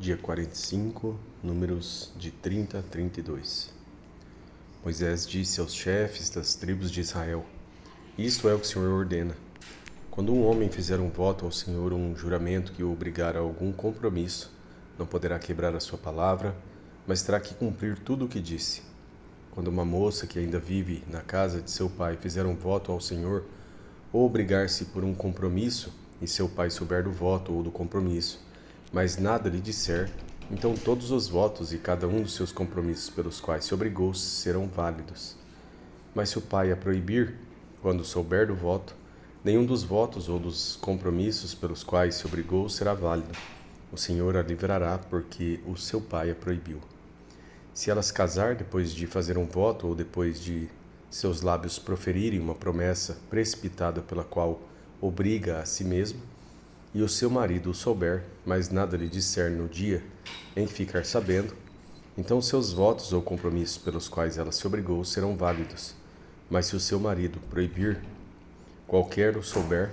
Dia 45, números de 30 a 32. Moisés disse aos chefes das tribos de Israel: Isto é o que o Senhor ordena. Quando um homem fizer um voto ao Senhor, um juramento que o obrigar a algum compromisso, não poderá quebrar a sua palavra, mas terá que cumprir tudo o que disse. Quando uma moça que ainda vive na casa de seu pai fizer um voto ao Senhor, ou obrigar-se por um compromisso, e seu pai souber do voto ou do compromisso, mas nada lhe disser, então todos os votos e cada um dos seus compromissos pelos quais se obrigou serão válidos. Mas se o pai a proibir, quando souber do voto, nenhum dos votos ou dos compromissos pelos quais se obrigou será válido. O Senhor a livrará, porque o seu pai a proibiu. Se ela se casar depois de fazer um voto ou depois de seus lábios proferirem uma promessa precipitada pela qual obriga a si mesma, e o seu marido o souber, mas nada lhe disser no dia em que ficar sabendo, então seus votos ou compromissos pelos quais ela se obrigou serão válidos. Mas se o seu marido proibir, qualquer o souber,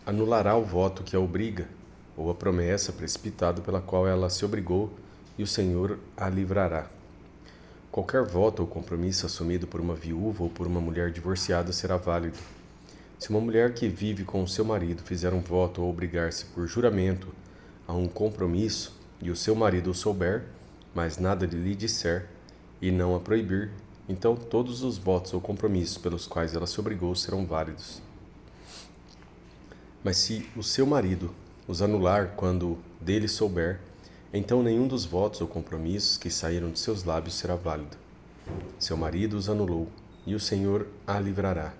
anulará o voto que a obriga, ou a promessa precipitada pela qual ela se obrigou, e o Senhor a livrará. Qualquer voto ou compromisso assumido por uma viúva ou por uma mulher divorciada será válido. Se uma mulher que vive com o seu marido fizer um voto ou obrigar-se por juramento a um compromisso, e o seu marido o souber, mas nada lhe disser, e não a proibir, então todos os votos ou compromissos pelos quais ela se obrigou serão válidos. Mas se o seu marido os anular quando dele souber, então nenhum dos votos ou compromissos que saíram de seus lábios será válido. Seu marido os anulou, e o Senhor a livrará.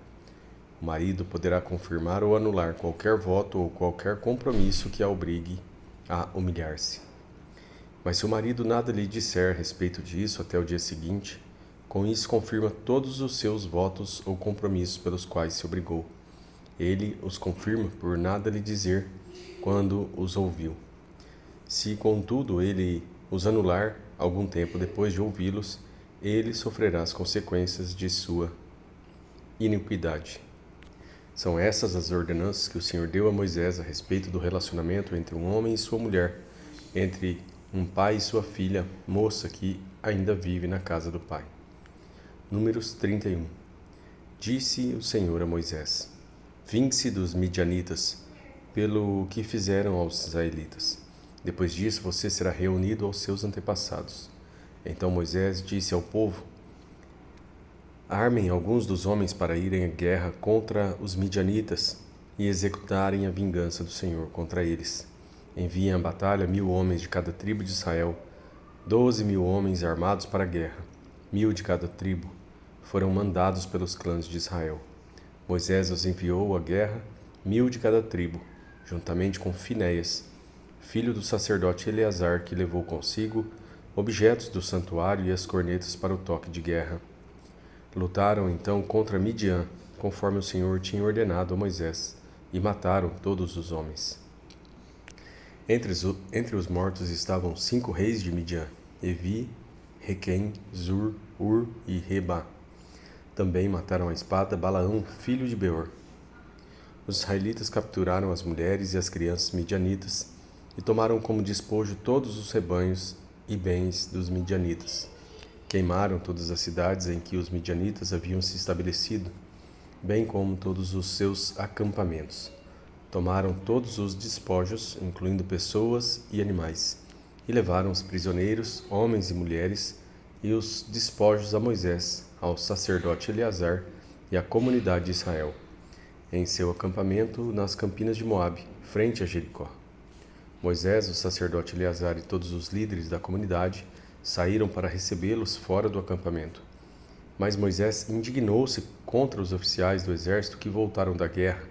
O marido poderá confirmar ou anular qualquer voto ou qualquer compromisso que a obrigue a humilhar-se. Mas se o marido nada lhe disser a respeito disso até o dia seguinte, com isso confirma todos os seus votos ou compromissos pelos quais se obrigou. Ele os confirma por nada lhe dizer quando os ouviu. Se, contudo, ele os anular algum tempo depois de ouvi-los, ele sofrerá as consequências de sua iniquidade. São essas as ordenanças que o Senhor deu a Moisés a respeito do relacionamento entre um homem e sua mulher, entre um pai e sua filha, moça que ainda vive na casa do pai. Números 31. Disse o Senhor a Moisés: Vingue-se dos midianitas pelo que fizeram aos israelitas. Depois disso você será reunido aos seus antepassados. Então Moisés disse ao povo: Armem alguns dos homens para irem à guerra contra os midianitas e executarem a vingança do Senhor contra eles. Enviem à batalha 1.000 homens de cada tribo de Israel, 12.000 homens armados para a guerra, 1.000 de cada tribo, foram mandados pelos clãs de Israel. Moisés os enviou à guerra, 1.000 de cada tribo, juntamente com Finéias, filho do sacerdote Eleazar, que levou consigo objetos do santuário e as cornetas para o toque de guerra. Lutaram então contra Midian, conforme o Senhor tinha ordenado a Moisés, e mataram todos os homens. Entre os mortos estavam 5 reis de Midian: Evi, Requem, Zur, Ur e Reba. Também mataram a espada Balaão, filho de Beor. Os israelitas capturaram as mulheres e as crianças midianitas e tomaram como despojo todos os rebanhos e bens dos midianitas. Queimaram todas as cidades em que os midianitas haviam se estabelecido, bem como todos os seus acampamentos. Tomaram todos os despojos, incluindo pessoas e animais, e levaram os prisioneiros, homens e mulheres, e os despojos a Moisés, ao sacerdote Eleazar e à comunidade de Israel, em seu acampamento nas campinas de Moabe, frente a Jericó. Moisés, o sacerdote Eleazar e todos os líderes da comunidade saíram para recebê-los fora do acampamento. Mas Moisés indignou-se contra os oficiais do exército que voltaram da guerra,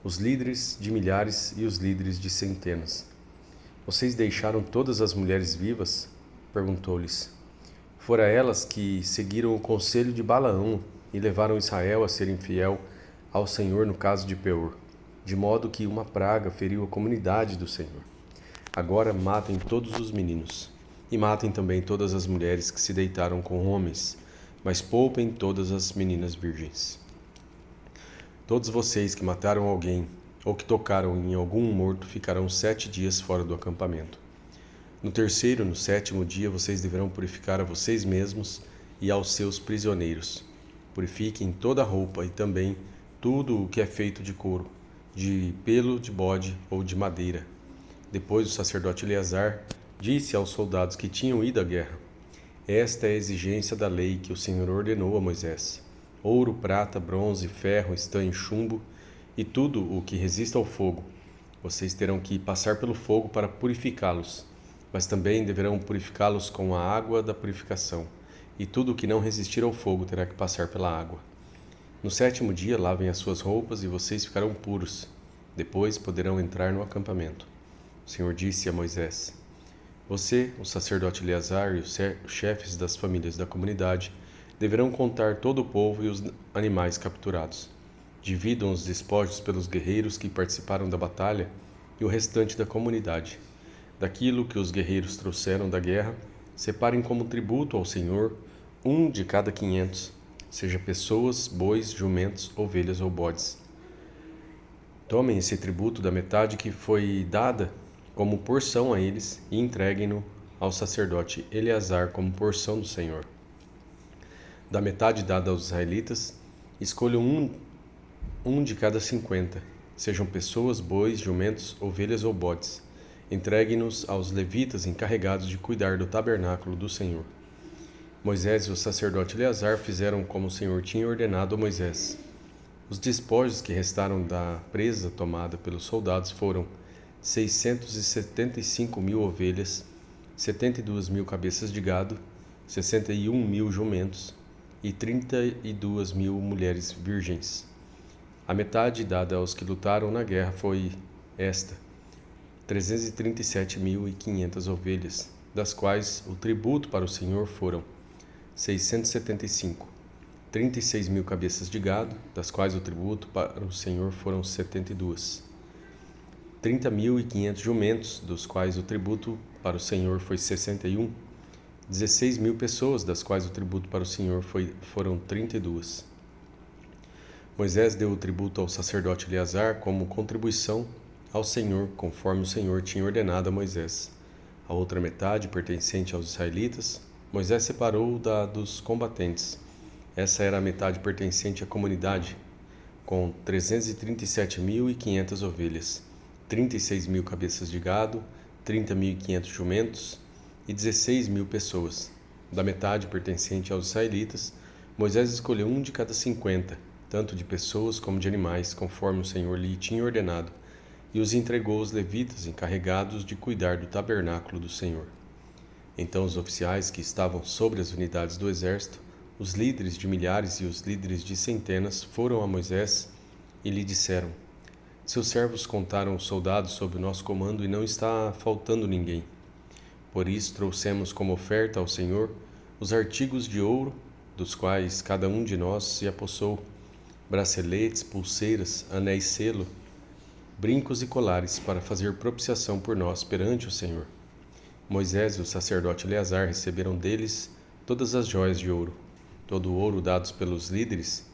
os líderes de milhares e os líderes de centenas. Vocês deixaram todas as mulheres vivas? Perguntou-lhes. Fora elas que seguiram o conselho de Balaão e levaram Israel a ser infiel ao Senhor no caso de Peor, de modo que uma praga feriu a comunidade do Senhor. Agora matem todos os meninos. E matem também todas as mulheres que se deitaram com homens, mas poupem todas as meninas virgens. Todos vocês que mataram alguém ou que tocaram em algum morto ficarão 7 dias fora do acampamento. No terceiro e no sétimo dia vocês deverão purificar a vocês mesmos e aos seus prisioneiros. Purifiquem toda a roupa e também tudo o que é feito de couro, de pelo de bode ou de madeira. Depois o sacerdote Eleazar disse aos soldados que tinham ido à guerra: Esta é a exigência da lei que o Senhor ordenou a Moisés: ouro, prata, bronze, ferro, estanho, chumbo e tudo o que resista ao fogo. Vocês terão que passar pelo fogo para purificá-los, mas também deverão purificá-los com a água da purificação, e tudo o que não resistir ao fogo terá que passar pela água. No sétimo dia lavem as suas roupas e vocês ficarão puros. Depois poderão entrar no acampamento. O Senhor disse a Moisés: Você, o sacerdote Eleazar e os chefes das famílias da comunidade deverão contar todo o povo e os animais capturados. Dividam os despojos pelos guerreiros que participaram da batalha e o restante da comunidade. Daquilo que os guerreiros trouxeram da guerra, separem como tributo ao Senhor um de cada 500, seja pessoas, bois, jumentos, ovelhas ou bodes. Tomem esse tributo da metade que foi dada como porção a eles e entreguem-no ao sacerdote Eleazar como porção do Senhor. Da metade dada aos israelitas, escolham um de cada 50, sejam pessoas, bois, jumentos, ovelhas ou bodes. Entreguem-nos aos levitas encarregados de cuidar do tabernáculo do Senhor. Moisés e o sacerdote Eleazar fizeram como o Senhor tinha ordenado a Moisés. Os despojos que restaram da presa tomada pelos soldados foram 675.000 ovelhas, 72.000 cabeças de gado, 61.000 jumentos e 32.000 mulheres virgens. A metade dada aos que lutaram na guerra foi esta: 337.500 ovelhas, das quais o tributo para o Senhor foram 675, 36.000 cabeças de gado, das quais o tributo para o Senhor foram 72, 30.500 jumentos, dos quais o tributo para o Senhor foi 61, 16.000 pessoas, das quais o tributo para o Senhor foram 32. Moisés deu o tributo ao sacerdote Eleazar como contribuição ao Senhor, conforme o Senhor tinha ordenado a Moisés. A outra metade, pertencente aos israelitas, Moisés separou da dos combatentes. Essa era a metade pertencente à comunidade, com 337.500 ovelhas, 36.000 cabeças de gado, 30.500 jumentos e 16.000 pessoas. Da metade pertencente aos israelitas, Moisés escolheu um de cada 50, tanto de pessoas como de animais, conforme o Senhor lhe tinha ordenado, e os entregou aos levitas encarregados de cuidar do tabernáculo do Senhor. Então os oficiais que estavam sobre as unidades do exército, os líderes de milhares e os líderes de centenas, foram a Moisés e lhe disseram: Seus servos contaram os soldados sob o nosso comando e não está faltando ninguém. Por isso trouxemos como oferta ao Senhor os artigos de ouro, dos quais cada um de nós se apossou: braceletes, pulseiras, anéis selo, brincos e colares, para fazer propiciação por nós perante o Senhor. Moisés e o sacerdote Eleazar receberam deles todas as joias de ouro, todo o ouro dados pelos líderes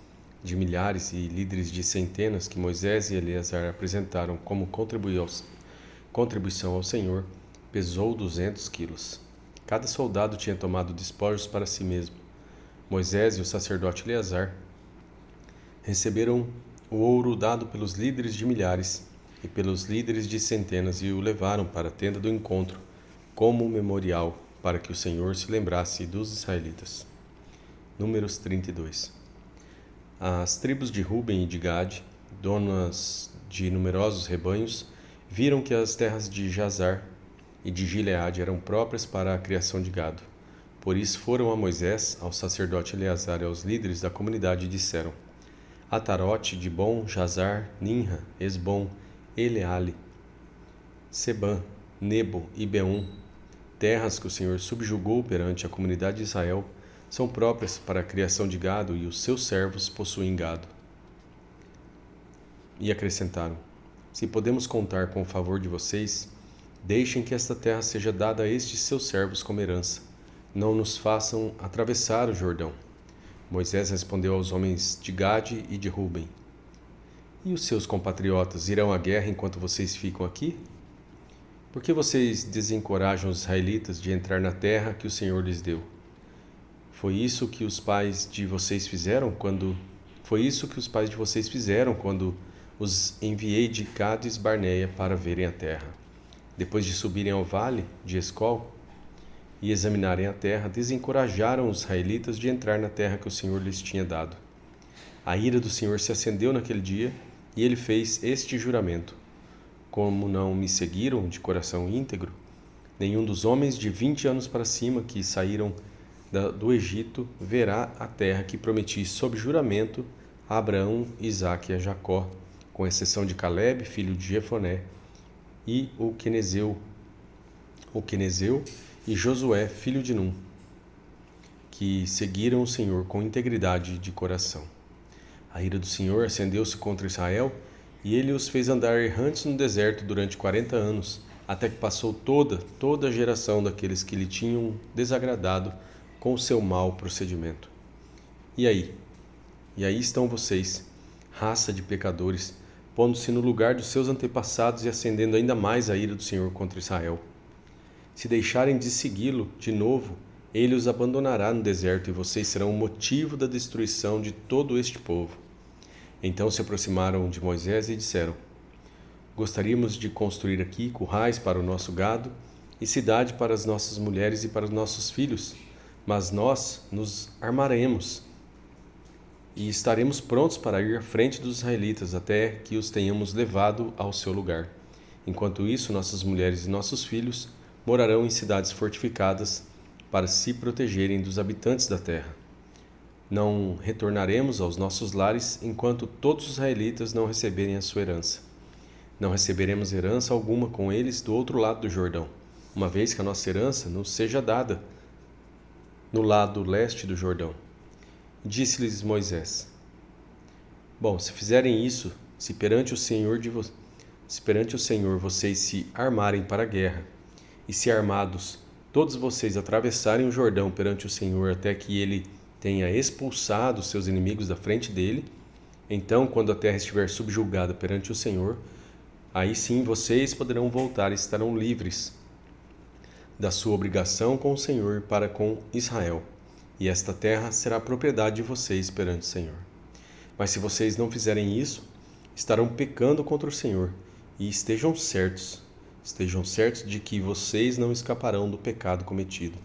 de milhares e líderes de centenas que Moisés e Eleazar apresentaram como contribuição ao Senhor, pesou 200 quilos. Cada soldado tinha tomado despojos para si mesmo. Moisés e o sacerdote Eleazar receberam o ouro dado pelos líderes de milhares e pelos líderes de centenas e o levaram para a tenda do encontro, como memorial, para que o Senhor se lembrasse dos israelitas. Números 32. As tribos de Ruben e de Gade, donas de numerosos rebanhos, viram que as terras de Jazar e de Gileade eram próprias para a criação de gado. Por isso foram a Moisés, ao sacerdote Eleazar e aos líderes da comunidade e disseram: Atarote, Dibon, Jazar, Ninra, Esbom, Eleale, Sebã, Nebo e Beom, terras que o Senhor subjugou perante a comunidade de Israel, são próprias para a criação de gado e os seus servos possuem gado. E acrescentaram: Se podemos contar com o favor de vocês, deixem que esta terra seja dada a estes seus servos como herança. Não nos façam atravessar o Jordão. Moisés respondeu aos homens de Gade e de Ruben: E os seus compatriotas irão à guerra enquanto vocês ficam aqui? Por que vocês desencorajam os israelitas de entrar na terra que o Senhor lhes deu? Foi isso que os pais de vocês fizeram quando os enviei de Cádiz Barneia para verem a terra. Depois de subirem ao vale de Escol e examinarem a terra, desencorajaram os israelitas de entrar na terra que o Senhor lhes tinha dado. A ira do Senhor se acendeu naquele dia, e ele fez este juramento: como não me seguiram de coração íntegro, nenhum dos homens de 20 anos para cima que saíram do Egito verá a terra que prometi sob juramento a Abraão, Isaque e a Jacó, com exceção de Calebe, filho de Jefoné, e o quenezeu e Josué, filho de Num, que seguiram o Senhor com integridade de coração. A ira do Senhor acendeu-se contra Israel, e ele os fez andar errantes no deserto durante 40 anos, até que passou toda a geração daqueles que lhe tinham desagradado com o seu mau procedimento. E aí estão vocês, raça de pecadores, pondo-se no lugar dos seus antepassados e acendendo ainda mais a ira do Senhor contra Israel. Se deixarem de segui-lo de novo, ele os abandonará no deserto, e vocês serão o motivo da destruição de todo este povo. Então se aproximaram de Moisés e disseram: gostaríamos de construir aqui currais para o nosso gado e cidade para as nossas mulheres e para os nossos filhos, mas nós nos armaremos e estaremos prontos para ir à frente dos israelitas até que os tenhamos levado ao seu lugar. Enquanto isso, nossas mulheres e nossos filhos morarão em cidades fortificadas para se protegerem dos habitantes da terra. Não retornaremos aos nossos lares enquanto todos os israelitas não receberem a sua herança. Não receberemos herança alguma com eles do outro lado do Jordão, uma vez que a nossa herança nos seja dada no lado leste do Jordão. Disse-lhes Moisés: bom, se fizerem isso, se perante o Senhor vocês se armarem para a guerra, e se armados todos vocês atravessarem o Jordão perante o Senhor até que ele tenha expulsado seus inimigos da frente dele, então, quando a terra estiver subjugada perante o Senhor, aí sim vocês poderão voltar e estarão livres da sua obrigação com o Senhor para com Israel, e esta terra será propriedade de vocês perante o Senhor. Mas se vocês não fizerem isso, estarão pecando contra o Senhor, e estejam certos de que vocês não escaparão do pecado cometido.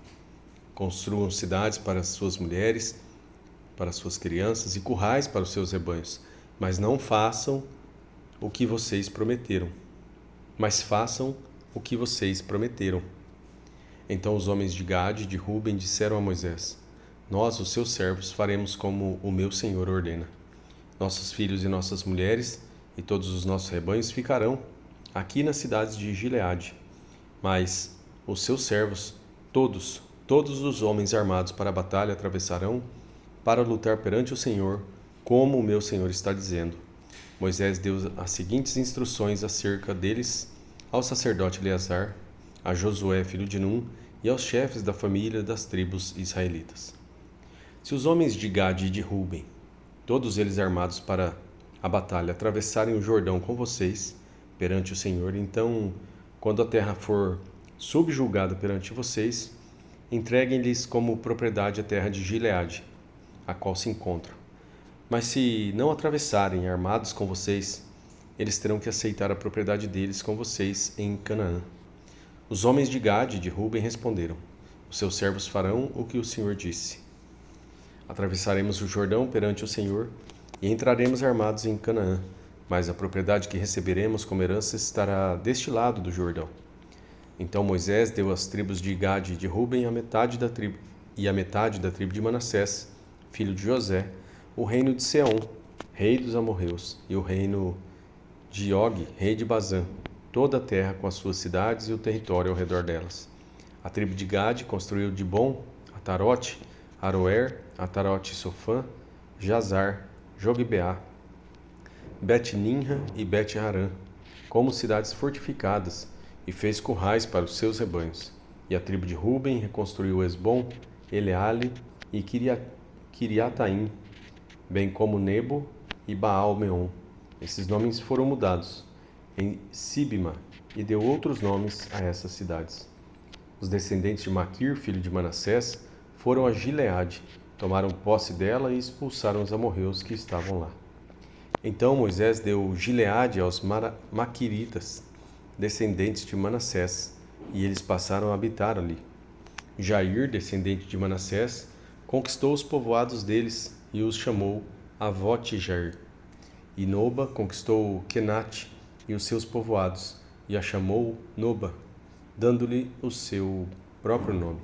Construam cidades para suas mulheres, para suas crianças e currais para os seus rebanhos, mas não façam o que vocês prometeram. Então os homens de Gade e de Ruben disseram a Moisés: nós, os seus servos, faremos como o meu Senhor ordena. Nossos filhos e nossas mulheres e todos os nossos rebanhos ficarão aqui nas cidades de Gileade, mas os seus servos, todos os homens armados para a batalha atravessarão para lutar perante o Senhor, como o meu Senhor está dizendo. Moisés deu as seguintes instruções acerca deles ao sacerdote Eleazar, a Josué, filho de Num, e aos chefes da família das tribos israelitas. Se os homens de Gade e de Ruben, todos eles armados para a batalha, atravessarem o Jordão com vocês perante o Senhor, então, quando a terra for subjugada perante vocês, entreguem-lhes como propriedade a terra de Gileade, a qual se encontram. Mas se não atravessarem armados com vocês, eles terão que aceitar a propriedade deles com vocês em Canaã. Os homens de Gade e de Ruben responderam: os seus servos farão o que o Senhor disse. Atravessaremos o Jordão perante o Senhor e entraremos armados em Canaã, mas a propriedade que receberemos como herança estará deste lado do Jordão. Então Moisés deu às tribos de Gade e de Ruben a metade da tribo de Manassés, filho de José, o reino de Seom, rei dos amorreus, e o reino de Og, rei de Bazã, toda a terra com as suas cidades e o território ao redor delas. A tribo de Gade construiu Dibon, Atarote, Aroer, Atarote e Sofã, Jazar, Jogbeá, Bet-Nimra e Bet-Harã, como cidades fortificadas, e fez currais para os seus rebanhos. E a tribo de Ruben reconstruiu Esbom, Eleale e Kiriataim, bem como Nebo e Baal-Meon, Esses nomes foram mudados em Sibma e deu outros nomes a essas cidades. Os descendentes de Maquir, filho de Manassés, foram a Gileade, tomaram posse dela e expulsaram os amorreus que estavam lá. Então Moisés deu Gileade aos Maquiritas, descendentes de Manassés, e eles passaram a habitar ali. Jair, descendente de Manassés, conquistou os povoados deles e os chamou Avote-Jair. E Noba conquistou Quenate e os seus povoados, e a chamou Noba, dando-lhe o seu próprio nome.